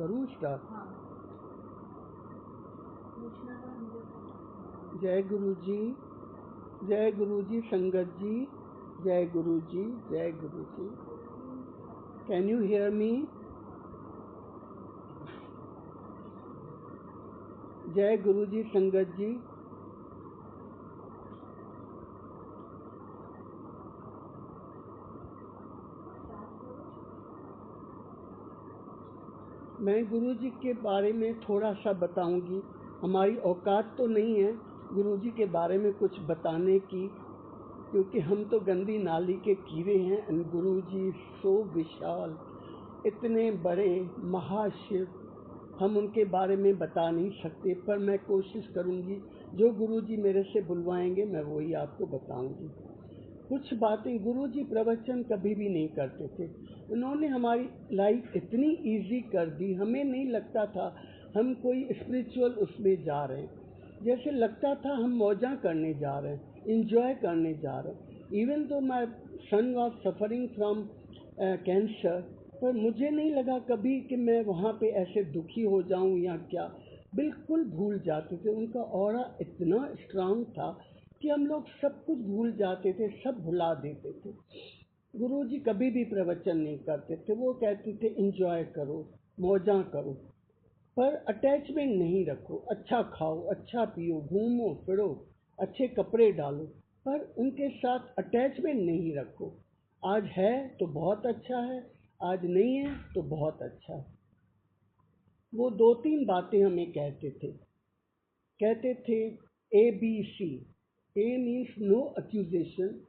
करूँ स्टार्ट? हाँ, पूछना था मुझे। जय गुरु जी, जय गुरु जी, संगत जी, जय गुरु जी, जय Guru ji. Can you hear me? जय गुरु जी, संगत जी। मैं गुरु जी के बारे में थोड़ा सा बताऊंगी। हमारी औकात तो नहीं है गुरु जी के बारे में कुछ बताने की, क्योंकि हम तो गंदी नाली के कीड़े हैं। एंड गुरु जी सो विशाल, इतने बड़े महाशिव, हम उनके बारे में बता नहीं सकते। पर मैं कोशिश करूंगी, जो गुरु जी मेरे से बुलवाएंगे मैं वही आपको बताऊंगी। कुछ बातें गुरु जी प्रवचन कभी भी नहीं करते थे। उन्होंने हमारी लाइफ इतनी इजी कर दी, हमें नहीं लगता था हम कोई स्पिरिचुअल उसमें जा रहे हैं। जैसे लगता था हम मौजा करने जा रहे हैं, इंजॉय करने जा रहे हैं। इवन तो my son was suffering from cancer, पर मुझे नहीं लगा कभी कि मैं वहाँ पे ऐसे दुखी हो जाऊँ या क्या। बिल्कुल भूल जाते थे। उनका ऑरा इतना स्ट्रांग था कि हम लोग सब कुछ भूल जाते थे, सब भुला देते थे। गुरु जी कभी भी प्रवचन नहीं करते थे। वो कहते थे इंजॉय करो, मौजा करो, पर अटैचमेंट नहीं रखो। अच्छा खाओ, अच्छा पियो, घूमो फिरो, अच्छे कपड़े डालो, पर उनके साथ अटैचमेंट नहीं रखो। आज है तो बहुत अच्छा है, आज नहीं है तो बहुत अच्छा है। वो 2-3 बातें हमें कहते थे ABC। A means no accusation,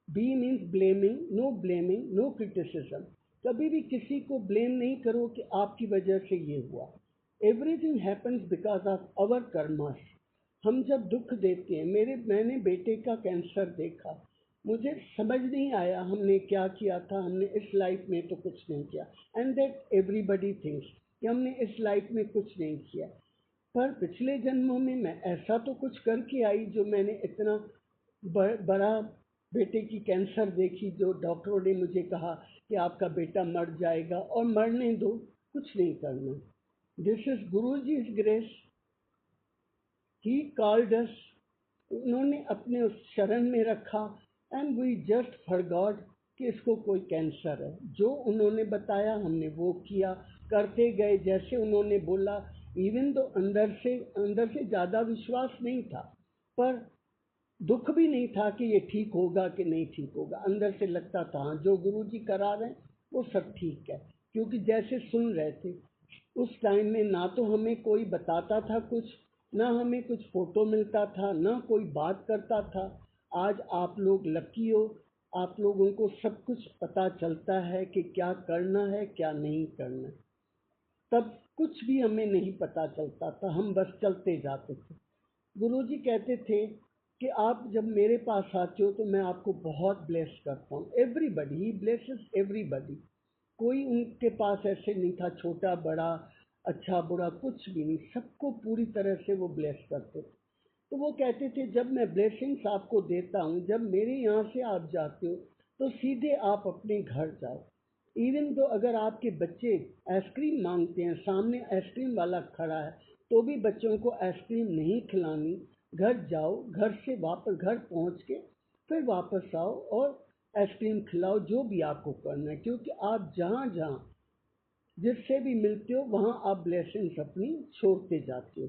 B means blaming, no blaming, no criticism। कभी भी किसी को ब्लेम नहीं करो कि आपकी वजह से ये हुआ। Everything happens because of our karmas. हम जब दुख देते हैं, मैंने बेटे का कैंसर देखा, मुझे समझ नहीं आया हमने क्या किया था। हमने इस लाइफ में तो कुछ नहीं किया, एंड दैट एवरीबडी थिंक्स कि हमने इस लाइफ में कुछ नहीं किया। पर पिछले जन्मों में मैं ऐसा तो कुछ करके आई जो मैंने इतना बड़ा बेटे की कैंसर देखी, जो डॉक्टरों ने मुझे कहा कि आपका बेटा मर जाएगा और मरने दो, कुछ नहीं करना। This is Guru ji is grace. He called अस, उन्होंने अपने उस शरण में रखा, एंड वी जस्ट फॉरगॉट कि इसको कोई कैंसर है। जो उन्होंने बताया हमने वो किया, करते गए जैसे उन्होंने बोला। इवन तो अंदर से ज़्यादा विश्वास नहीं था, पर दुख भी नहीं था कि ये ठीक होगा कि नहीं ठीक होगा। अंदर से लगता था हाँ, जो गुरु जी करा रहे हैं वो सब ठीक है, क्योंकि जैसे सुन रहे थे उस टाइम में, ना तो हमें कोई बताता था कुछ, ना हमें कुछ फोटो मिलता था, ना कोई बात करता था। आज आप लोग लकी हो, आप लोगों को सब कुछ पता चलता है कि क्या करना है क्या नहीं करना। तब कुछ भी हमें नहीं पता चलता था, हम बस चलते जाते थे। गुरुजी कहते थे कि आप जब मेरे पास आते हो तो मैं आपको बहुत ब्लेस करता हूँ। एवरीबडी ही ब्लेसेस एवरीबडी। कोई उनके पास ऐसे नहीं था छोटा बड़ा, अच्छा बुरा, कुछ भी नहीं, सबको पूरी तरह से वो ब्लेस करते थे। तो वो कहते थे जब मैं ब्लेसिंग्स आपको देता हूँ, जब मेरे यहाँ से आप जाते हो तो सीधे आप अपने घर जाओ। इवन तो अगर आपके बच्चे आइसक्रीम मांगते हैं, सामने आइसक्रीम वाला खड़ा है, तो भी बच्चों को आइसक्रीम नहीं खिलानी। घर जाओ, घर से वापस घर पहुँच के फिर वापस आओ और आइसक्रीम खिलाओ, जो भी आपको करना है। क्योंकि आप जहाँ जहाँ जिससे भी मिलते हो वहाँ आप ब्लेसिंग्स अपनी छोड़ते जाते हो।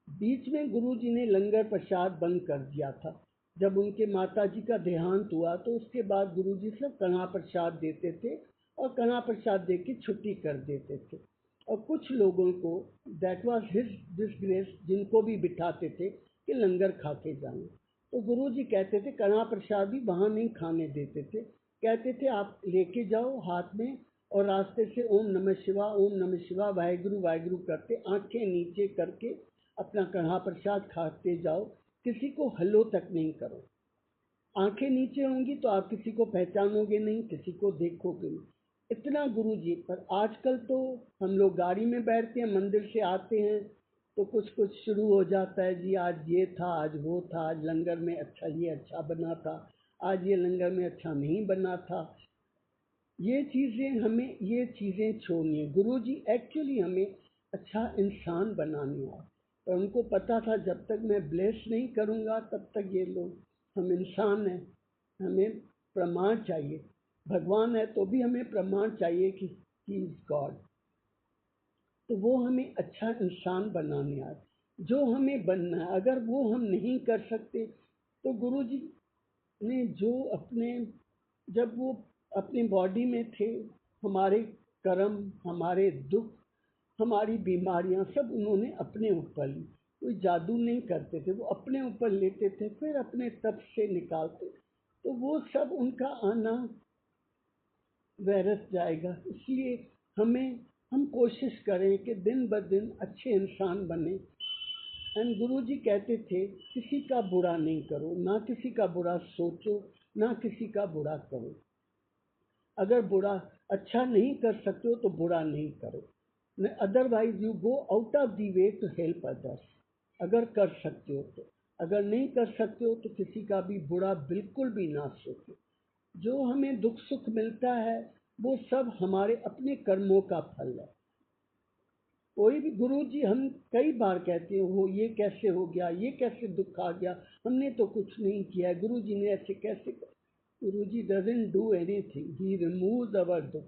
बीच में गुरुजी ने लंगर प्रसाद बंद कर दिया था। जब उनके माताजी का देहांत हुआ तो उसके बाद गुरुजी सिर्फ कणा प्रसाद देते थे और कणा प्रसाद दे के छुट्टी कर देते थे। और कुछ लोगों को, दैट वाज हिज डिसग्रेस, जिनको भी बिठाते थे कि लंगर खा के जाना, तो गुरुजी कहते थे कणा प्रसाद भी वहाँ नहीं खाने देते थे। कहते थे आप लेके जाओ हाथ में और रास्ते से ओम नमः शिवाय, ओम नमः शिवाय, वाहेगुरु वाहेगुरु करते आंखें नीचे करके अपना कढ़ा प्रसाद खाते जाओ। किसी को हल्लो तक नहीं करो। आंखें नीचे होंगी तो आप किसी को पहचानोगे नहीं, किसी को देखोगे नहीं। इतना गुरु जी। पर आजकल तो हम लोग गाड़ी में बैठते हैं, मंदिर से आते हैं तो कुछ कुछ शुरू हो जाता है, जी आज ये था, आज वो था, आज लंगर में अच्छा ये अच्छा बना था, आज ये लंगर में अच्छा नहीं बना था। ये चीज़ें छोड़नी है। गुरुजी एक्चुअली हमें अच्छा इंसान बनाने आए, पर उनको पता था जब तक मैं ब्लेस नहीं करूँगा तब तक ये लोग, हम इंसान हैं, हमें प्रमाण चाहिए। भगवान है तो भी हमें प्रमाण चाहिए कि ही इज गॉड। तो वो हमें अच्छा इंसान बनाने आए, जो हमें बनना है। अगर वो हम नहीं कर सकते तो गुरुजी ने जो जब वो अपनी बॉडी में थे, हमारे कर्म, हमारे दुख, हमारी बीमारियां सब उन्होंने अपने ऊपर ली। कोई जादू नहीं करते थे, वो अपने ऊपर लेते थे, फिर अपने तप से निकालते। तो वो सब उनका आना व्यर्थ जाएगा। इसलिए हम कोशिश करें कि दिन ब दिन अच्छे इंसान बने। एंड गुरुजी कहते थे किसी का बुरा नहीं करो, ना किसी का बुरा सोचो, ना किसी का बुरा करो। अगर बुरा अच्छा नहीं कर सकते हो तो बुरा नहीं करो, otherwise you go out of the way to help others. अगर कर सकते हो तो, अगर नहीं कर सकते हो तो किसी का भी बुरा बिल्कुल भी ना सोचो। जो हमें दुख सुख मिलता है वो सब हमारे अपने कर्मों का फल है। कोई भी गुरुजी, हम कई बार कहते हैं हो ये कैसे हो गया, ये कैसे दुख आ गया, हमने तो कुछ नहीं किया है, गुरुजी ने ऐसे कैसे। Guruji doesn't do anything, he removes our दुख।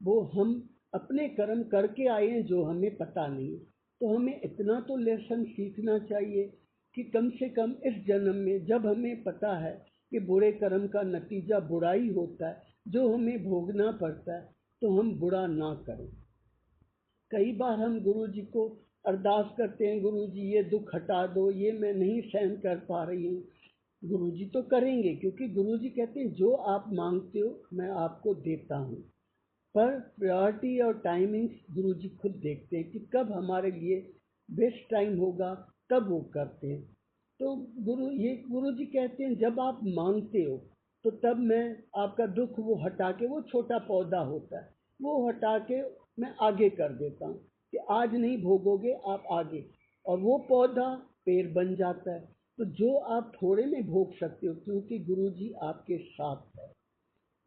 वो हम अपने कर्म करके आए हैं जो हमें पता नहीं। तो हमें इतना तो लेसन सीखना चाहिए कि कम से कम इस जन्म में जब हमें पता है कि बुरे कर्म का नतीजा बुराई होता है, जो हमें भोगना पड़ता है, तो हम बुरा ना करें। कई बार हम गुरुजी को अरदास करते हैं, गुरुजी ये दुख हटा दो, ये मैं नहीं सहन कर पा रही हूँ। गुरुजी तो करेंगे, क्योंकि गुरुजी कहते हैं जो आप मांगते हो मैं आपको देता हूँ। पर प्रायोरिटी और टाइमिंग्स गुरुजी खुद देखते हैं कि कब हमारे लिए बेस्ट टाइम होगा, तब वो करते हैं। तो गुरुजी कहते हैं जब आप मांगते हो तो तब मैं आपका दुख वो हटा के, वो छोटा पौधा होता है, वो हटा के मैं आगे कर देता हूँ कि आज नहीं भोगोगे आप आगे, और वो पौधा पेड़ बन जाता है। तो जो आप थोड़े में भोग सकते हो क्योंकि गुरुजी आपके साथ है,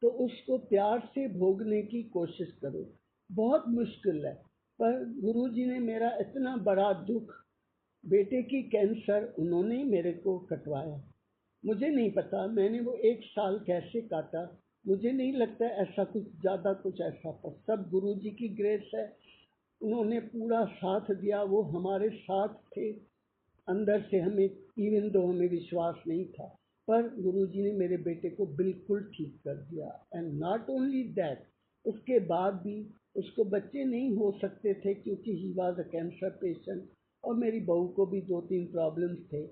तो उसको प्यार से भोगने की कोशिश करो। बहुत मुश्किल है, पर गुरुजी ने मेरा इतना बड़ा दुख, बेटे की कैंसर उन्होंने ही मेरे को कटवाया। मुझे नहीं पता मैंने वो 1 साल कैसे काटा, मुझे नहीं लगता ऐसा कुछ ज़्यादा कुछ ऐसा था। सब गुरुजी की ग्रेस है, उन्होंने पूरा साथ दिया, वो हमारे साथ थे अंदर से। हमें इवन दो हमें विश्वास नहीं था, पर गुरुजी ने मेरे बेटे को बिल्कुल ठीक कर दिया। एंड नॉट ओनली दैट, उसके बाद भी उसको बच्चे नहीं हो सकते थे क्योंकि he was a cancer patient, और मेरी बहू को भी 2-3 प्रॉब्लम्स थे।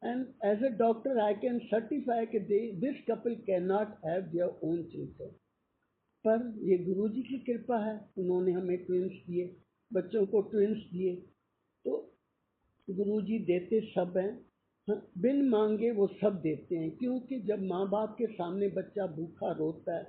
And as a doctor I can certify कि this couple can not have their own children. पर ये गुरुजी की कृपा है, उन्होंने हमें ट्विंस दिए, बच्चों को ट्विंस दिए। तो गुरुजी देते सब हैं। हाँ, बिन मांगे वो सब देते हैं, क्योंकि जब माँ बाप के सामने बच्चा भूखा रोता है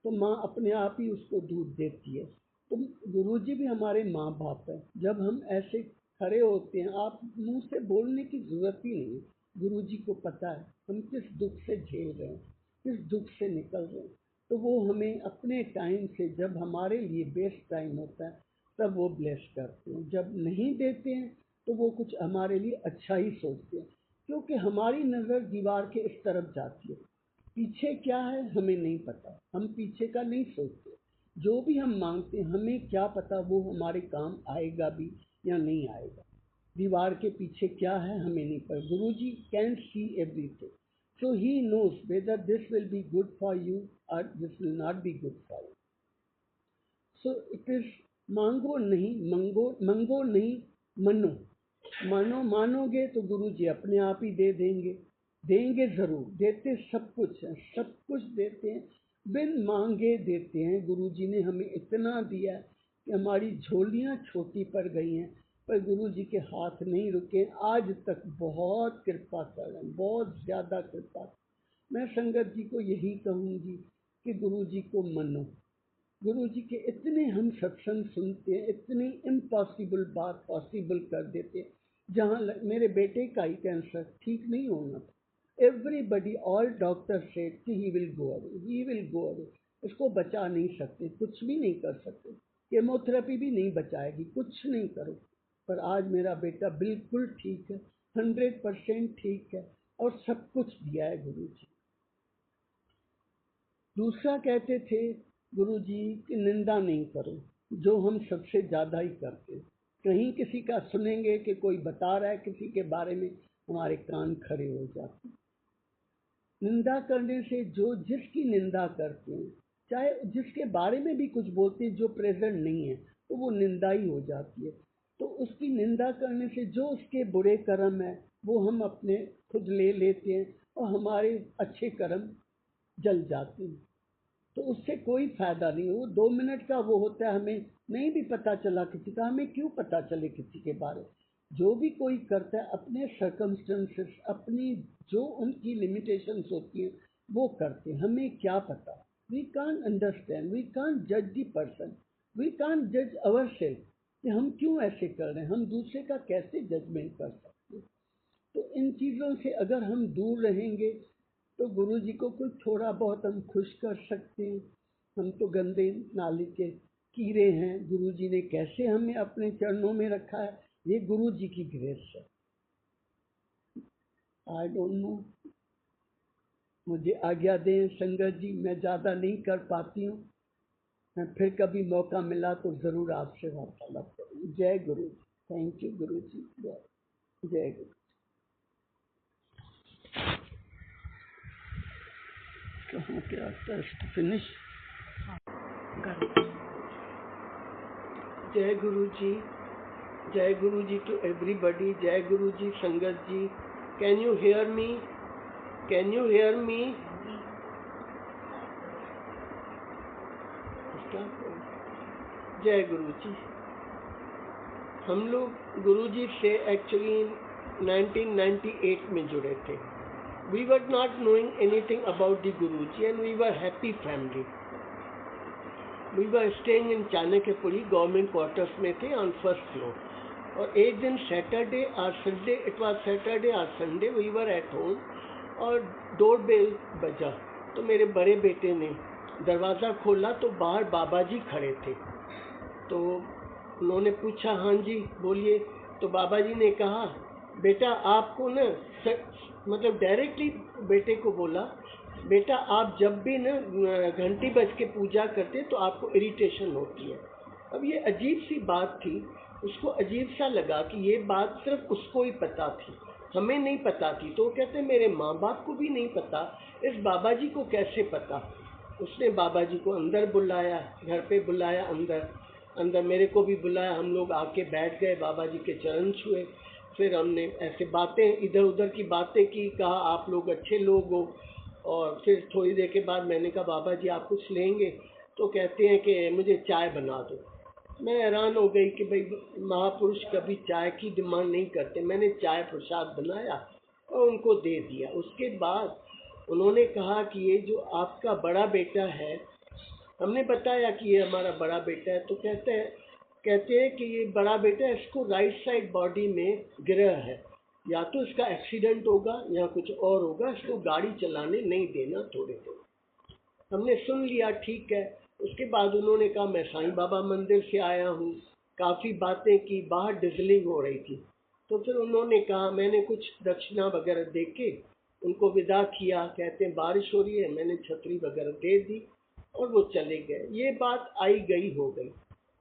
तो माँ अपने आप ही उसको दूध देती है। तो गुरुजी भी हमारे माँ बाप है। जब हम ऐसे खड़े होते हैं, आप मुंह से बोलने की जरूरत ही नहीं, गुरुजी को पता है हम किस दुख से झेल रहे हैं, किस दुख से निकल रहे हैं। तो वो हमें अपने टाइम से, जब हमारे लिए बेस्ट टाइम होता है, तब वो ब्लेस करते हैं। जब नहीं देते हैं तो वो कुछ हमारे लिए अच्छा ही सोचते हैं, क्योंकि हमारी नज़र दीवार के इस तरफ जाती है। पीछे क्या है हमें नहीं पता, हम पीछे का नहीं सोचते। जो भी हम मांगते हैं हमें क्या पता वो हमारे काम आएगा भी या नहीं आएगा। दीवार के पीछे क्या है हमें नहीं पता। Guruji can see everything, so he knows whether this will be good for you और this will not be good for you. So it is, मांगो नहीं, मंगो नहीं, मनो। मानोगे तो गुरुजी अपने आप ही दे देंगे, देंगे जरूर, देते सब कुछ है, सब कुछ देते हैं, बिन मांगे देते हैं। गुरुजी ने हमें इतना दिया कि हमारी झोलियां छोटी पड़ गई हैं, पर गुरुजी के हाथ नहीं रुके, आज तक बहुत कृपा कर रहे हैं, बहुत ज़्यादा कृपा। मैं संगत जी को यही कहूँगी कि गुरुजी को मनो। गुरुजी के इतने हम सत्संग सुनते हैं, इतनी इम्पॉसिबल बात पॉसिबल कर देते हैं। जहाँ मेरे बेटे का ही कैंसर ठीक नहीं होना था, एवरीबडी, ऑल डॉक्टर सेड कि he will go away, he will go away. इसको बचा नहीं सकते, कुछ भी नहीं कर सकते, केमोथेरेपी भी नहीं बचाएगी, कुछ नहीं करो। पर आज मेरा बेटा बिल्कुल ठीक है, 100% ठीक है, और सब कुछ दिया है गुरुजी। दूसरा कहते थे गुरुजी कि निंदा नहीं करो, जो हम सबसे ज्यादा ही करते। कहीं किसी का सुनेंगे कि कोई बता रहा है किसी के बारे में, हमारे कान खड़े हो जाते। निंदा करने से जो जिसकी निंदा करते हैं, चाहे जिसके बारे में भी कुछ बोलते हैं जो प्रेजेंट नहीं है, तो वो निंदा ही हो जाती है। तो उसकी निंदा करने से जो उसके बुरे कर्म है वो हम अपने खुद ले लेते हैं, और हमारे अच्छे कर्म जल जाते हैं। तो उससे कोई फायदा नहीं। वो 2 मिनट का वो होता है, हमें नहीं भी पता चला किसी का, हमें क्यों पता चले किसी के बारे। जो भी कोई करता है अपने सर्कमस्टेंसेस, अपनी जो उनकी लिमिटेशंस होती हैं वो करते हैं, हमें क्या पता। We can't understand, we can't जज द पर्सन, वी कांट जज अवर सेल्फ कि हम क्यों ऐसे कर रहे हैं, हम दूसरे का कैसे जजमेंट कर सकते हैं। तो इन चीज़ों से अगर हम दूर रहेंगे तो गुरु जी को कुछ थोड़ा बहुत हम खुश कर सकते हैं। हम तो गंदे नाली के कीड़े हैं, गुरु जी ने कैसे हमें अपने चरणों में रखा है, ये गुरु जी की ग्रेस है। आई डोंट नो, मुझे आज्ञा दें संगत जी, मैं ज़्यादा नहीं कर पाती हूँ। मैं फिर कभी मौका मिला तो ज़रूर आपसे वार्तालाप करूँ। जय गुरु जी। थैंक यू गुरु जी। जय गुरु। कहाँ पे आता है फिनिश? जय गुरु जी। जय गुरु जी to everybody. जय गुरु जी संगत जी। Can you hear me? Can you hear me? जय गुरु जी। हम लोग गुरु जी से एक्चुअली 1998 में जुड़े थे। We were not knowing anything about the Guruji and we were happy family. We were staying in Chanakyapuri government quarters में थे on first floor. और एक दिन सैटरडे और संडे, इट वाज सैटरडे और Sunday, we were at home और door bell बजा। तो मेरे बड़े बेटे ने दरवाज़ा खोला तो बाहर बाबा जी खड़े थे। तो उन्होंने पूछा, हाँ जी बोलिए। तो बाबा जी ने कहा, बेटा आपको ना, मतलब डायरेक्टली बेटे को बोला, बेटा आप जब भी ना घंटी बज के पूजा करते तो आपको इरिटेशन होती है। अब ये अजीब सी बात थी, उसको अजीब सा लगा कि ये बात सिर्फ उसको ही पता थी, हमें नहीं पता थी। तो वो कहते मेरे माँ बाप को भी नहीं पता, इस बाबा जी को कैसे पता। उसने बाबा जी को अंदर बुलाया, घर पे बुलाया, अंदर मेरे को भी बुलाया। हम लोग आके बैठ गए, बाबा जी के चरण छुए। फिर हमने ऐसे बातें, इधर उधर की बातें की, कहा आप लोग अच्छे लोग हो। और फिर थोड़ी देर के बाद मैंने कहा, बाबा जी आप कुछ लेंगे? तो कहते हैं कि मुझे चाय बना दो। मैं हैरान हो गई कि भाई महापुरुष कभी चाय की डिमांड नहीं करते। मैंने चाय प्रसाद बनाया और उनको दे दिया। उसके बाद उन्होंने कहा कि ये जो आपका बड़ा बेटा है, हमने बताया कि ये हमारा बड़ा बेटा है। तो कहते हैं कि ये बड़ा बेटा, इसको राइट साइड बॉडी में गिरा है, या तो इसका एक्सीडेंट होगा या कुछ और होगा, इसको गाड़ी चलाने नहीं देना थोड़े दिन। हमने सुन लिया, ठीक है। उसके बाद उन्होंने कहा मैं साईं बाबा मंदिर से आया हूँ, काफ़ी बातें की, बाहर डिजलिंग हो रही थी। तो फिर उन्होंने कहा, मैंने कुछ दक्षिणा वगैरह दे के उनको विदा किया। कहते हैं बारिश हो रही है, मैंने छतरी वगैरह दे दी और वो चले गए। ये बात आई गई हो गई,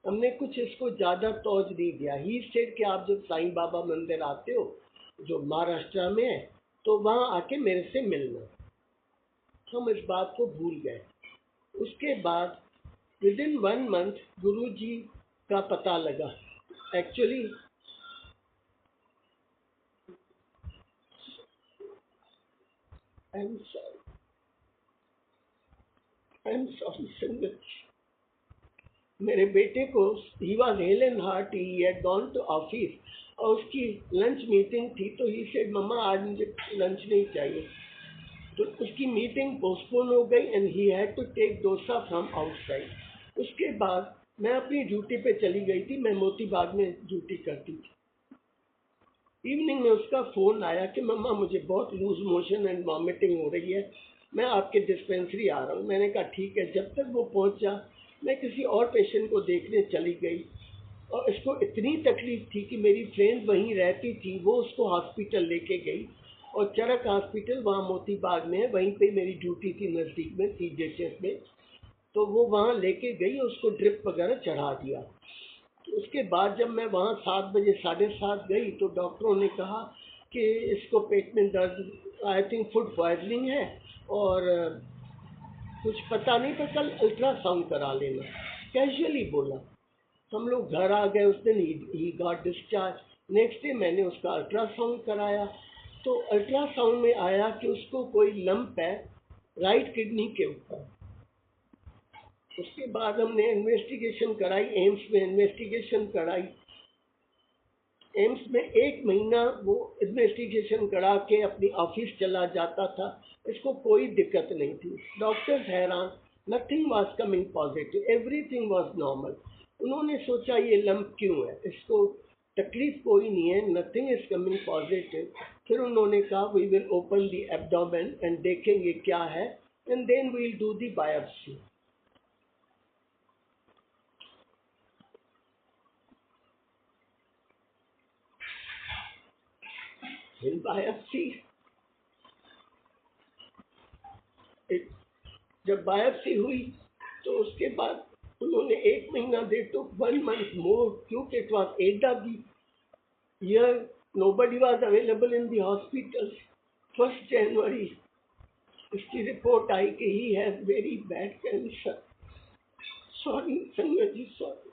हमने कुछ इसको ज़्यादा तवज्जो नहीं दिया। ही सेड कि आप जब साईं बाबा मंदिर आते हो जो महाराष्ट्र में है, तो वहाँ आके मेरे से मिलना। हम इस बात को भूल गए। उसके बाद विद इन 1 मंथ गुरु जी का पता लगा। एक्चुअली आई एम सॉरी संगत, मेरे बेटे को, he was hale and heart, he had gone to office और उसकी लंच मीटिंग थी। तो ही सेड मम्मा आज मुझे लंच नहीं चाहिए। तो उसकी मीटिंग पोस्टपोन हो गई and he had to take dosa from outside. उसके बाद मैं अपनी ड्यूटी पे चली गई थी, मैं मोती बाग में ड्यूटी करती थी। इवनिंग में उसका फ़ोन आया कि मम्मा मुझे बहुत लूज मोशन एंड वॉमिटिंग हो रही है, मैं आपके डिस्पेंसरी आ रहा हूँ। मैंने कहा ठीक है। जब तक वो पहुंचा मैं किसी और पेशेंट को देखने चली गई और इसको इतनी तकलीफ थी कि मेरी फ्रेंड वहीं रहती थी, वो उसको हॉस्पिटल लेके गई और चरक हॉस्पिटल वहाँ मोती बाग में है, वहीं पे मेरी ड्यूटी थी नज़दीक में सीजेएचएस में। तो वो वहाँ लेके गई, उसको ड्रिप वगैरह चढ़ा दिया। तो उसके बाद जब मैं वहाँ 7 बजे 7:30 गई तो डॉक्टरों ने कहा कि इसको पेट में दर्द, आई थिंक फूड पॉइजनिंग है और कुछ पता नहीं, पर कल अल्ट्रासाउंड करा लेना, कैजुअली बोला। हम लोग घर आ गए, उस दिन he got discharge. Next day मैंने उसका अल्ट्रासाउंड कराया तो अल्ट्रासाउंड में आया कि उसको कोई लंप है राइट किडनी के ऊपर। उसके बाद हमने इन्वेस्टिगेशन कराई, एम्स में इन्वेस्टिगेशन कराई। एम्स में 1 महीना वो इन्वेस्टिगेशन करा के अपनी ऑफिस चला जाता था, इसको कोई दिक्कत नहीं थी। डॉक्टर्स हैरान, nothing was coming positive, everything was normal. उन्होंने सोचा ये लंप क्यों है, इसको तकलीफ कोई नहीं है, नथिंग इज कमिंग पॉजिटिव। फिर उन्होंने कहा we will open the abdomen and देखेंगे क्या है and then we will do the biopsy. फिर बायोप्सी, जब बायोप्सी हुई तो उसके बाद उन्होंने 1 महीना दे तो 1 मंथ मोर, क्योंकि it was end of the year, nobody was available in the hospital. 1 जनवरी इसकी रिपोर्ट आई कि he has very bad cancer. Sorry संगत जी, सॉरी।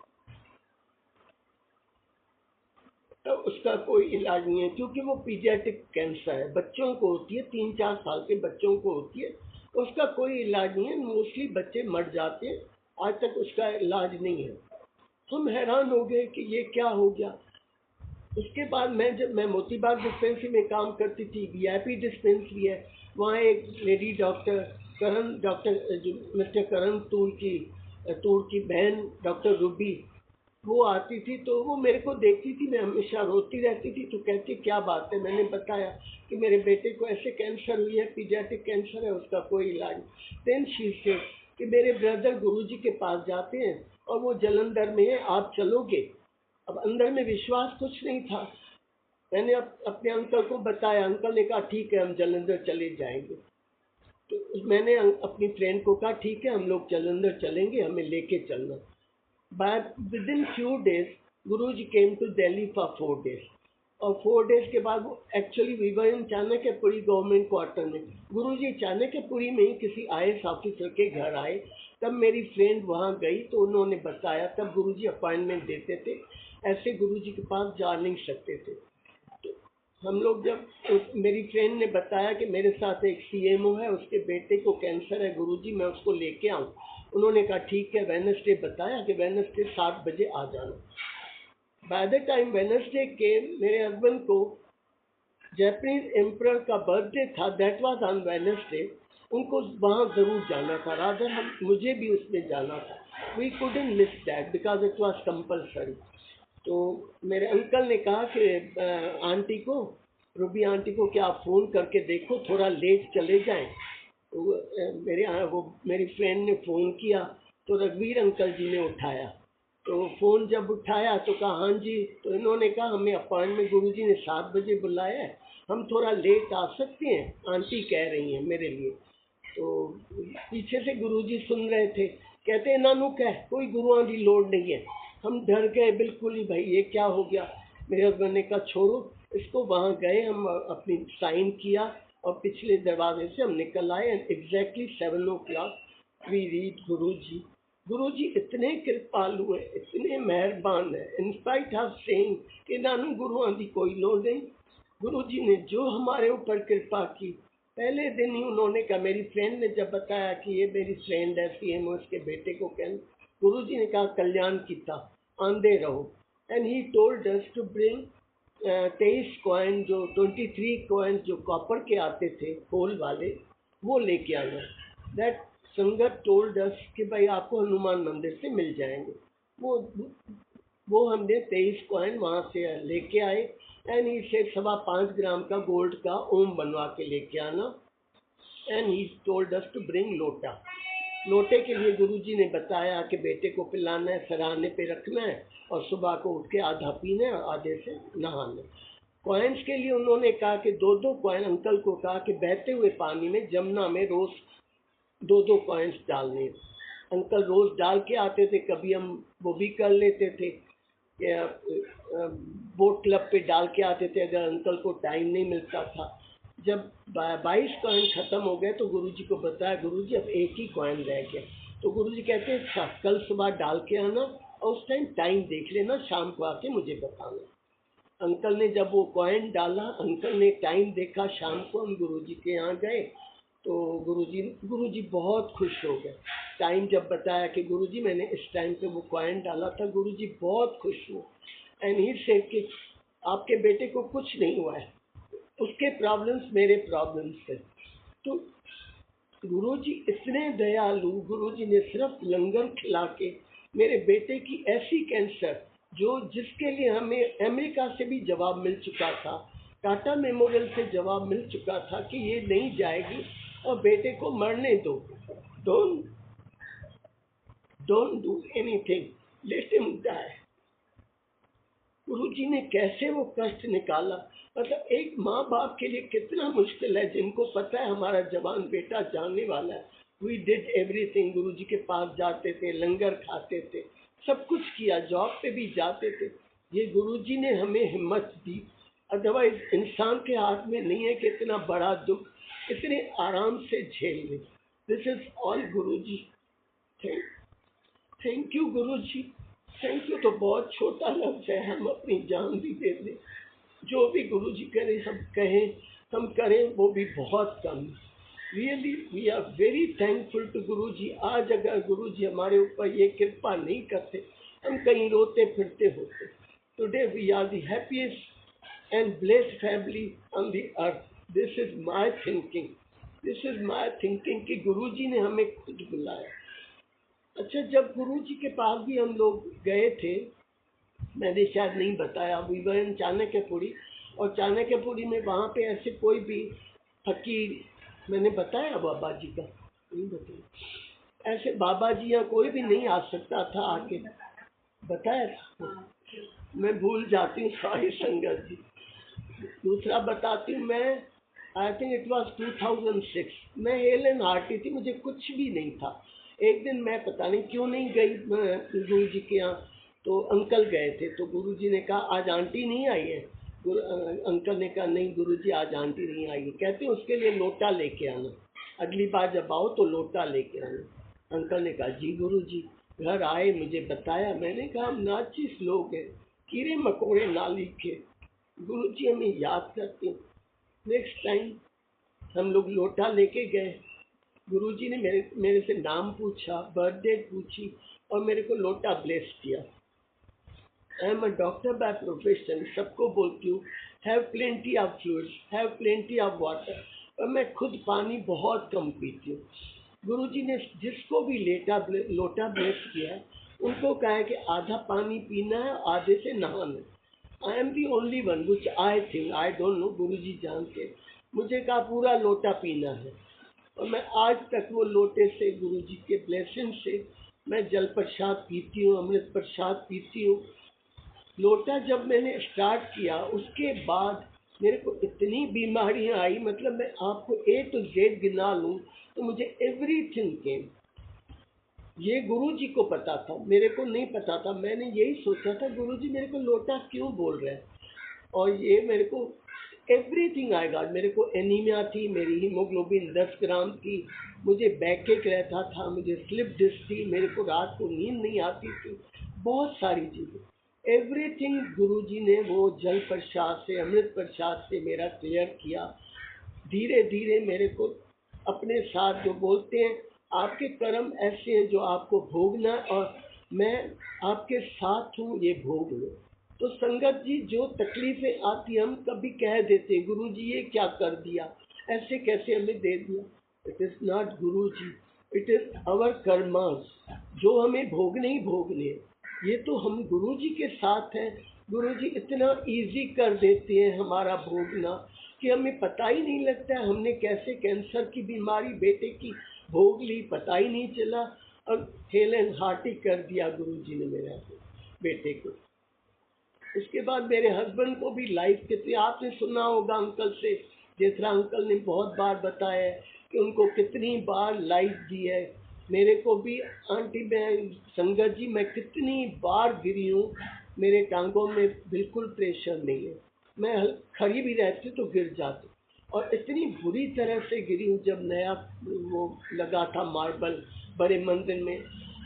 तो उसका कोई इलाज नहीं है क्योंकि वो पीडियाट्रिक कैंसर है, बच्चों को होती है, 3-4 साल के बच्चों को होती है। उसका कोई इलाज नहीं है, मोस्टली बच्चे मर जाते हैं, आज तक उसका इलाज नहीं है। हम हैरान हो गए कि ये क्या हो गया। उसके बाद जब मैं मोतीबाग डिस्पेंसरी में काम करती थी, वीआईपी डिस्पेंसरी है, वहाँ एक लेडी डॉक्टर मिस्टर करण तूर की बहन डॉक्टर रूबी, वो आती थी तो वो मेरे को देखती थी, मैं हमेशा रोती रहती थी तो कहती क्या बात है। मैंने बताया कि मेरे बेटे को ऐसे कैंसर हुई है, पीडियाट्रिक कैंसर है, उसका कोई इलाज नहीं। देन शी सेड कि मेरे ब्रदर गुरुजी के पास जाते हैं और वो जालंधर में है, आप चलोगे। अब अंदर में विश्वास कुछ नहीं था। मैंने अपने अंकल को बताया, अंकल ने कहा ठीक है हम जालंधर चले जाएंगे। तो मैंने अपनी फ्रेंड को कहा ठीक है हम लोग जालंधर चलेंगे, हमें लेके चलना। But within few days, Guruji came to Delhi for 4 days. और 4 days के बाद वो actually we were in Chanakyapuri government quarter में। गुरुजी चाणक्यपुरी में ही किसी आईएएस ऑफिसर के घर आए, तब मेरी फ्रेंड वहाँ गई तो उन्होंने बताया, तब गुरुजी अपॉइंटमेंट देते थे, ऐसे गुरुजी के पास जा नहीं सकते थे। तो हम लोग जब मेरी फ्रेंड ने बताया कि मेरे साथ एक सीएमओ है, उसके बेटे को कैंसर है गुरुजी, मैं उसको लेके आऊँ। उन्होंने कहा ठीक है, वेडनेसडे बताया कि वेडनेसडे 7 बजे आ जाना। बाय द टाइम वेडनेसडे के मेरे हस्बैंड को जापानीज एम्परर का बर्थडे था, दैट वाज ऑन वेडनेसडे। उनको वहाँ जरूर जाना था, रादर मुझे भी उसमें जाना था। We couldn't miss that because it was compulsory. तो मेरे अंकल ने कहा कि आंटी को, रूबी आंटी को क्या आप फ़ोन करके देखो, थोड़ा लेट चले जाएं। तो मेरी फ्रेंड ने फ़ोन किया तो रघुवीर अंकल जी ने उठाया। तो फ़ोन जब उठाया तो कहा हाँ जी। तो इन्होंने कहा हमें अपॉइंटमेंट गुरुजी ने 7 बजे बुलाया है, हम थोड़ा लेट आ सकते हैं, आंटी कह रही हैं मेरे लिए। तो पीछे से गुरुजी सुन रहे थे, कहते हैं नानू कह कोई गुरुआं की लोड़ नहीं है। हम डर गए बिल्कुल ही, भाई ये क्या हो गया। मेरे हस्बैंड ने कहा छोड़ो इसको। वहाँ गए, हम अपनी साइन किया और पिछले दरवाजे से हम निकल आए। एग्जैक्टली 7 o'clock वी रीड गुरुजी। गुरुजी इतने कृपालु है, इतने मेहरबान है, इंस्पाइट ऑफ सेइंग कि नानू गुरुआं की कोई लोड़ नहीं। गुरुजी ने जो हमारे ऊपर कृपा की, पहले दिन ही उन्होंने कहा, मेरी फ्रेंड ने जब बताया कि ये मेरी फ्रेंड है सीएमओ, इसके बेटे को गुरुजी ने कहा कल्याण कीता, आंदे रहो। And he told us to bring 23 coin, जो 23 कॉइन जो कॉपर के आते थे होल वाले, वो लेके आना। दैट संगत टोल्ड अस कि भाई आपको हनुमान मंदिर से मिल जाएंगे। वो हमने 23 कॉइन वहाँ से लेके आए। एंड ही से 5.25 ग्राम का गोल्ड का ओम बनवा के लेके आना। and he told us to bring लोटा। लोटे के लिए गुरुजी ने बताया कि बेटे को पिलाना है, सराहने पे रखना है और सुबह को उठ के आधा पीना है और आधे से नहाना। कॉइन्स के लिए उन्होंने कहा कि 2-2 कॉइन, अंकल को कहा कि बहते हुए पानी में जमुना में रोज 2-2 कॉइन्स डालने। अंकल रोज डाल के आते थे, कभी हम वो भी कर लेते थे, बोट क्लब पे डाल के आते थे अगर अंकल को टाइम नहीं मिलता था। जब 22 कॉइन खत्म हो गए तो गुरुजी को बताया, गुरुजी अब एक ही कॉइन रह गया। तो गुरुजी कहते हैं अच्छा कल सुबह डाल के आना और उस टाइम देख लेना, शाम को आके मुझे बताना। अंकल ने जब वो कॉइन डाला, अंकल ने टाइम देखा, शाम को हम गुरुजी के यहाँ गए तो गुरुजी बहुत खुश हो गए। टाइम जब बताया कि गुरुजी मैंने इस टाइम पे वो कॉइन डाला था, गुरुजी बहुत खुश हुए। एंड ही सेड कि आपके बेटे को कुछ नहीं हुआ है, उसके प्रॉब्लम्स मेरे प्रॉब्लम्स थे। तो गुरुजी इतने दयालु, गुरुजी ने सिर्फ लंगर खिला के मेरे बेटे की ऐसी कैंसर जिसके लिए हमें अमेरिका से भी जवाब मिल चुका था, टाटा मेमोरियल से जवाब मिल चुका था कि ये नहीं जाएगी और बेटे को मरने दो, don't do anything, let him die. Guruji ने कैसे वो कष्ट निकाला। मतलब एक माँ बाप के लिए कितना मुश्किल है, जिनको पता है हमारा जवान बेटा जाने वाला है। वी डिड एवरीथिंग, गुरुजी के पास जाते थे, लंगर खाते थे, सब कुछ किया, जॉब पे भी जाते थे। ये गुरुजी ने हमें हिम्मत दी, अदरवाइज इंसान के हाथ में नहीं है कि इतना बड़ा दुख इतने आराम से झेल ले। This is all Guruji. Thank you Guruji. Thank you तो बहुत छोटा लफ्ज है, हम अपनी जान भी दे दें। जो भी गुरुजी करें हम कहें, हम करें वो भी बहुत कम। Really we are very thankful to Guruji. आज अगर गुरुजी हमारे ऊपर ये कृपा नहीं करते, हम कहीं रोते फिरते होते। Today we are the happiest and blessed family on the earth. This is my thinking, this is my thinking कि गुरुजी ने हमें खुद बुलाया। अच्छा, जब गुरुजी के पास भी हम लोग गए थे, मैंने शायद नहीं बताया, वी वर इन चाणक्यपुरी, और चाणक्यपुरी में वहाँ पे ऐसे कोई भी फकीर, मैंने बताया बाबा जी का नहीं बताया, ऐसे बाबा जी या कोई भी नहीं आ सकता था आके, बताया था, मैं भूल जाती हूँ, सॉरी संगत जी। दूसरा बताती हूँ, मैं आई थिंक इट वॉज 2006, मैं हेल एंड हार्टी थी, मुझे कुछ भी नहीं था। एक दिन मैं पता नहीं क्यों नहीं गई गुरु जी के यहाँ, तो अंकल गए थे, तो गुरुजी ने कहा आज आंटी नहीं आई है। अंकल ने कहा नहीं गुरुजी आज आंटी नहीं आई है, कहते हैं उसके लिए लोटा लेके आना, अगली बार जब आओ तो लोटा लेके आना। अंकल ने कहा जी गुरुजी। घर आए, मुझे बताया, मैंने कहा हम नाचिस लोग हैं, कीड़े मकोड़े ना लिखे, गुरुजी हमें याद करते। नेक्स्ट टाइम हम लोग लोटा लेके गए, गुरुजी ने मेरे से नाम पूछा, बर्थडे पूछी और मेरे को लोटा ब्लेस किया। I am a doctor by profession, सबको बोलती हूँ have plenty of fluids, have plenty of water, और मैं खुद पानी बहुत कम पीती हूँ। गुरुजी ने जिसको भी लोटा ब्लेस किया, उनको कहा है कि आधा पानी पीना है, आधे से नहाना। I am the only one which I think, I don't know, Guruji जानते, मुझे कहा पूरा लोटा पीना है, और मैं आज तक वो लोटे से, गुरुजी के ब्लेसिंग से, मैं जल प्रसाद पीती हूँ, अमृत प्रसाद पीती हूँ। लोटा जब मैंने स्टार्ट किया, उसके बाद मेरे को इतनी बीमारियां आई, मतलब मैं आपको A to Z गिना लूँ तो मुझे एवरीथिंग केम। ये गुरुजी को पता था, मेरे को नहीं पता था। मैंने यही सोचा था गुरुजी मेरे को लोटा क्यों बोल रहे हैं, और ये मेरे को एवरीथिंग आएगा। मेरे को एनीमिया थी, मेरी हीमोग्लोबिन 10 ग्राम थी, मुझे बैकएक रहता था, मुझे स्लिप डिस्क थी, मेरे को रात को नींद नहीं आती थी, बहुत सारी चीज़ें। एवरीथिंग गुरुजी ने वो जल प्रसाद से, अमृत प्रसाद से मेरा क्लियर किया। धीरे धीरे मेरे को अपने साथ, जो बोलते हैं आपके कर्म ऐसे हैं जो आपको भोगना, और मैं आपके साथ हूँ, ये भोग लो। तो संगत जी, जो तकलीफें आती हम कभी कह देते गुरुजी ये क्या कर दिया, ऐसे कैसे हमें दे दिया। It is not Guruji, it is our karmas, जो हमें भोगने ही भोगने। ये तो हम गुरुजी के साथ हैं, गुरुजी इतना इजी कर देते हैं हमारा भोगना। कि हमें पता ही नहीं लगता है हमने कैसे कैंसर की बीमारी बेटे की भोग ली, पता ही नहीं चला, और हेल एंड हार्टी कर दिया गुरुजी ने मेरे बेटे को। उसके बाद मेरे हस्बैंड को भी लाइफ कितनी, आपने सुना होगा अंकल से, जेठरा अंकल ने बहुत बार बताया है कि उनको कितनी बार लाइफ दी है। मेरे को भी आंटी, मैं संगत जी, मैं कितनी बार गिरी हूँ, मेरे टांगों में बिल्कुल प्रेशर नहीं है, मैं खड़ी भी रहती तो गिर जाती, और इतनी बुरी तरह से गिरी हूँ। जब नया वो लगा था मार्बल बड़े मंदिर में,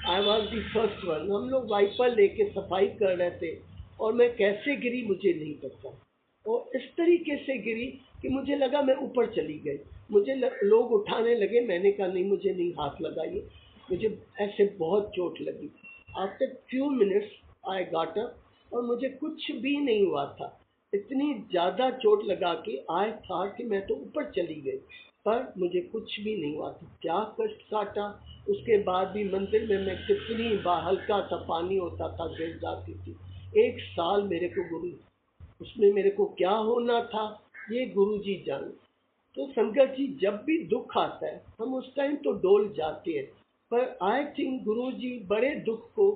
I was the first one, हम लोग वाइपर लेके सफाई कर रहे थे, और मैं कैसे गिरी मुझे नहीं पता, और इस तरीके से गिरी कि मुझे लगा मैं ऊपर चली गई। मुझे लोग उठाने लगे, मैंने कहा नहीं, मुझे नहीं हाथ लगाइए, मुझे ऐसे बहुत चोट लगी। After few minutes I got up, और मुझे कुछ भी नहीं हुआ था। इतनी ज़्यादा चोट लगा कि आई था कि मैं तो ऊपर चली गई, पर मुझे कुछ भी नहीं हुआ था। क्या कष्ट काटा। उसके बाद भी मंदिर में मैं कितनी बार, हल्का सा पानी होता था, गिर जाती थी। 1 साल मेरे को गुरु, उसमें मेरे को क्या होना था ये गुरुजी जाने। तो संगत जी, जब भी दुख आता है हम उस टाइम तो डोल जाते हैं, पर आई थिंक गुरुजी बड़े दुख को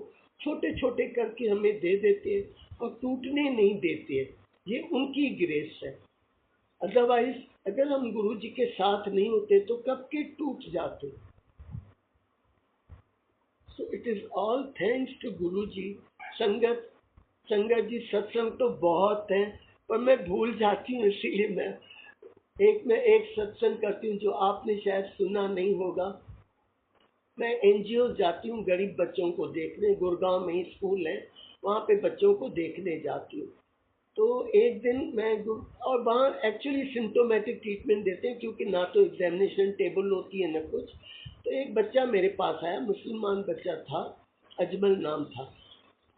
छोटे छोटे करके हमें दे देते हैं और टूटने नहीं देते हैं। ये उनकी ग्रेस है। अदरवाइज अगर हम गुरुजी के साथ नहीं होते तो कब के टूट जाते। So it is all thanks to Guruji. संगत जी, सत्संग तो बहुत हैं, पर मैं भूल जाती हूँ, इसीलिए मैं एक सत्संग करती हूँ जो आपने शायद सुना नहीं होगा। मैं एनजीओ जाती हूँ गरीब बच्चों को देखने, गुड़गांव में ही स्कूल है, वहाँ पे बच्चों को देखने जाती हूँ। तो एक दिन और वहाँ एक्चुअली सिम्टोमेटिक ट्रीटमेंट देते हैं, क्योंकि ना तो एग्जामिनेशन टेबल होती है ना कुछ। तो एक बच्चा मेरे पास आया, मुसलमान बच्चा था, अजमल नाम था।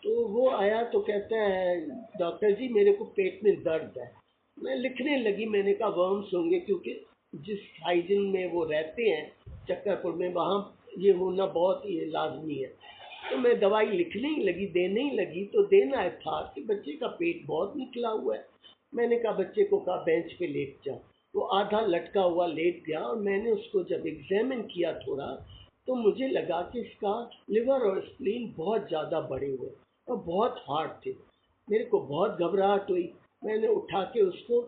तो वो आया तो कहता है, डॉक्टर जी मेरे को पेट में दर्द है। मैं लिखने लगी, मैंने कहा वर्म्स होंगे, क्योंकि जिस हाइजीन में वो रहते हैं चक्करपुर में, वहाँ ये होना बहुत ही लाजमी है। तो मैं दवाई लिखने ही लगी, देने ही लगी, तो देना था कि बच्चे का पेट बहुत निकला हुआ है। मैंने कहा, बच्चे को कहा बेंच पे लेट जा। वो आधा लटका हुआ लेट गया, और मैंने उसको जब एग्जामिन किया थोड़ा, तो मुझे लगा कि इसका लिवर और स्प्लीन बहुत ज़्यादा बढ़े हुए और बहुत हार्ड थे। मेरे को बहुत घबराहट हुई। मैंने उठा के उसको,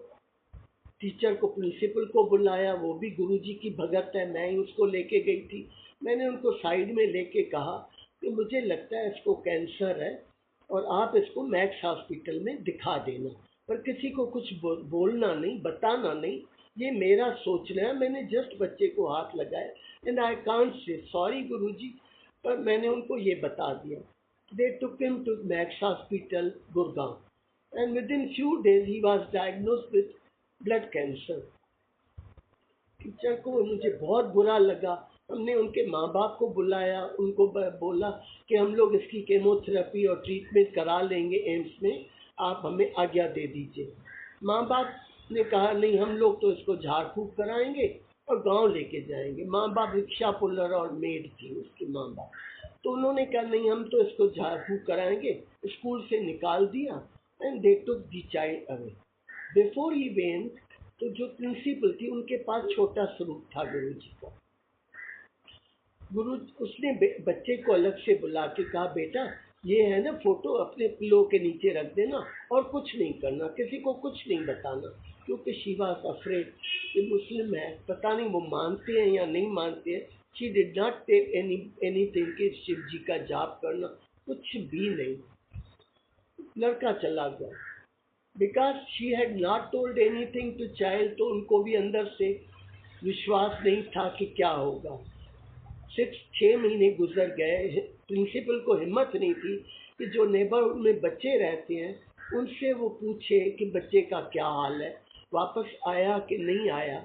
टीचर को, प्रिंसिपल को बुलाया, वो भी गुरुजी की भगत है, मैं ही उसको लेके गई थी। मैंने उनको साइड में लेके कहा कि मुझे लगता है इसको कैंसर है, और आप इसको मैक्स हॉस्पिटल में दिखा देना, पर किसी को कुछ बोलना नहीं, बताना नहीं, ये मेरा सोचना है। मैंने जस्ट बच्चे को हाथ लगाया, and I can't say sorry Guruji, पर मैंने उनको ये बता दिया। They took him to Max hospital Gurgaon, and within few days he was diagnosed with blood cancer. Teacher को मुझे बहुत बुरा लगा। हमने उनके माँ बाप को बुलाया, उनको बोला कि हम लोग इसकी केमोथेरेपी और ट्रीटमेंट करा लेंगे एम्स में, आप हमें आज्ञा दे दीजिए। माँ बाप ने कहा नहीं, हम लोग तो इसको झाड़ फूक कराएंगे और गांव लेके जाएंगे। माँ बाप रिक्शा पुलर और मेड थी उसके माँ बाप, तो उन्होंने कहा नहीं, हम तो इसको झाड़ फूक कराएंगे। स्कूल से निकाल दिया, and they took the child away. Before he went, तो जो प्रिंसिपल थी उनके पास छोटा स्वरूप था गुरुजी का। उसने बच्चे को अलग से बुला के कहा, बेटा ये है ना फोटो, अपने पिलो के नीचे रख देना और कुछ नहीं करना, किसी को कुछ नहीं बताना, क्योंकि शी वाज अफ्रेड। ये मुस्लिम है, पता नहीं वो मानते हैं या नहीं मानते हैं। She did not take anything कि शिव जी का जाप करना, कुछ भी नहीं। लड़का चला गया, because she had not told anything to child, तो उनको भी अंदर से विश्वास नहीं था कि क्या होगा। 6 महीने गुजर गए। प्रिंसिपल को हिम्मत नहीं थी कि जो नेबरहुड में बच्चे रहते हैं उनसे वो पूछे कि बच्चे का क्या हाल है, वापस आया कि नहीं आया।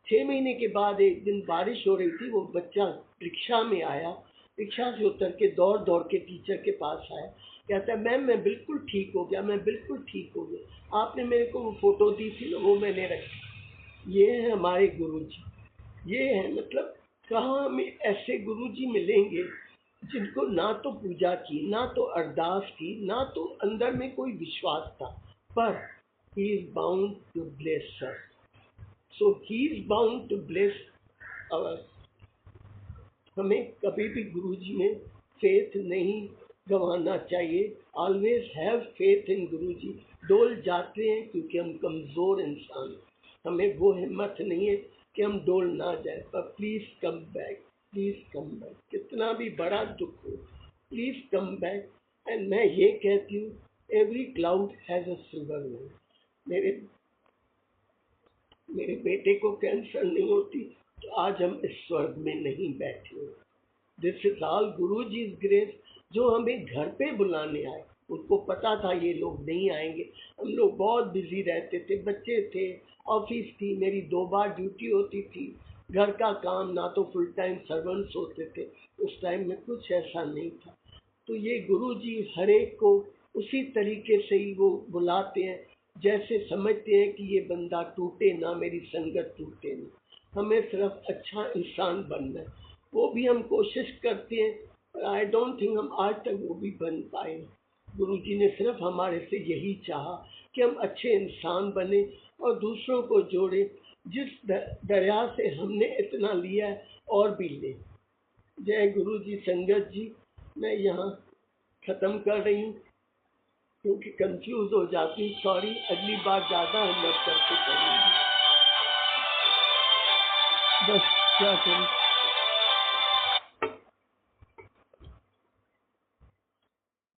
6 महीने के बाद एक दिन बारिश हो रही थी, वो बच्चा रिक्शा में आया, रिक्शा से उतर के दौड़ दौड़ के टीचर के पास आया, कहता है मैम मैं बिल्कुल ठीक हो गया, मैं बिल्कुल ठीक हो गया, आपने मेरे को वो फोटो दी थी ना, वो मैंने रखी। ये है हमारे गुरुजी, ये है मतलब कहाँ हमें ऐसे गुरुजी मिलेंगे जिनको ना तो पूजा की, ना तो अरदास की, ना तो अंदर में कोई विश्वास था, पर he is bound to bless us. So he is bound to bless us. हमें कभी भी गुरुजी में फेथ नहीं गंवाना चाहिए. ऑलवेज हैव फेथ इन गुरुजी. डोल जाते हैं क्योंकि हम कमजोर इंसान हैं. हमें वो हिम्मत नहीं है कि हम डोल ना जाए. पर please come back, please come back. कितना भी बड़ा दुख हो, प्लीज कम बैक. एंड मैं ये कहती हूँ, every cloud has a silver line. मेरे बेटे को कैंसर नहीं होती तो आज हम इस स्वर्ग में नहीं बैठे. This is all Guruji's grace. जो हमें घर पे बुलाने आए, उनको पता था ये लोग नहीं आएंगे. हम लोग बहुत बिजी रहते थे, बच्चे थे, ऑफिस थी, मेरी 2 बार ड्यूटी होती थी, घर का काम, ना तो फुल टाइम सर्वेंट्स होते थे. उस टाइम में कुछ ऐसा नहीं था. तो ये गुरुजी हर एक को उसी तरीके से ही वो बुलाते हैं जैसे समझते हैं कि ये बंदा टूटे ना, मेरी संगत टूटे ना. हमें सिर्फ अच्छा इंसान बनना है. वो भी हम कोशिश करते हैं, पर आई डोंट थिंक हम आज तक वो भी बन पाए. गुरुजी ने सिर्फ हमारे से यही चाहा कि हम अच्छे इंसान बने और दूसरों को जोड़े. जिस दरिया से हमने इतना लिया है और भी ले. जय गुरुजी. संगत जी, मैं यहाँ खत्म कर रही हूँ क्योंकि कंफ्यूज हो जाती हूँ. सॉरी, अगली बार ज़्यादा हिम्मत करके करूँगी. बस क्या करूं.